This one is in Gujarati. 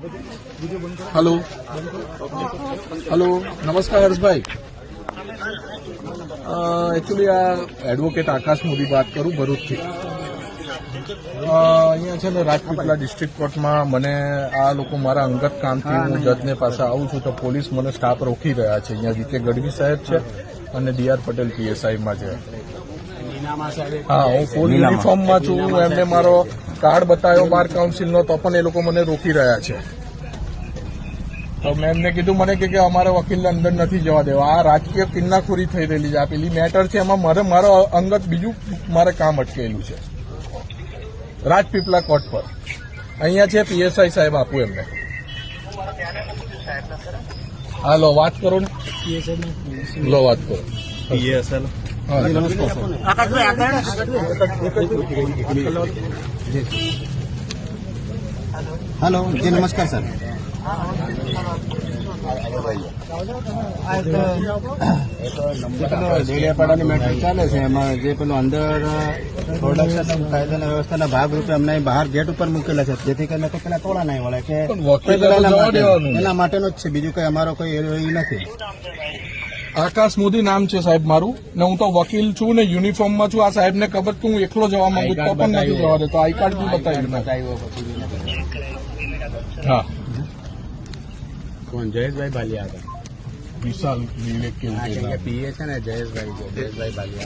हेलो हेलो नमस्कार हर्षभाई एक्चुअली आ एडवोकेट आकाश मोदी बात करूं भरूच थी अहींया छे ने રાજપીપળા ડિસ્ટ્રિક્ટ કોર્ટમાં મને આ લોકો મારા અંગત કામથી હું જજને પાસે આવું છું તો પોલીસ મને સ્ટાફ રોકી રહ્યા છે અહીંયા વીકે ગઢવી સાહેબ છે અને ડીઆર પટેલ પીએસઆઈમાં છે હા હું ફૂલ યુનિફોર્મમાં છું એમને મારો કાર્ડ બતાવ્યો બાર કાઉન્સિલનો તો પણ એ લોકો મને રોકી રહ્યા છે તો મેં એમને કીધું મને કે અમારે વકીલને અંદર નથી જવા દેવા આ રાજકીય કિન્નાખોરી થઈ રહેલી છે આ પેલી મેટર છે એમાં મારો અંગત બીજું મારે કામ અટકેલું છે રાજપીપળા કોર્ટ પર અહીંયા છે પીએસઆઈ સાહેબ આપું એમને હા લો વાત કરો ને લો વાત કરો हेलो जी नमस्कार सर ડેડિયાપાડાની મેટર ચાલે છે એમાં જે પેલું અંદર પ્રોડક્શન કાયદાના વ્યવસ્થાના ભાગરૂપે અમને બહાર ગેટ ઉપર મૂકેલા છે જેથી કરીને તો પેલા તોડા નહીં વળે કે એના માટેનો જ છે બીજું કઈ અમારો કોઈ એ નથી. આકાશ મોદી નામ છે સાહેબ મારું ને હું તો વકીલ છું ને યુનિફોર્મમાં છું આ સાહેબને ખબર કે હું એકલો જવા માંગુ તો પણ નથી જવા દેતો આઈ કાર્ડ બી બતાવ્યું હા કોણ જયેશભાઈ બાલિયા હતા વિશાલ વિવેક કેવું પીએ છે ને જયેશભાઈ બાલિયા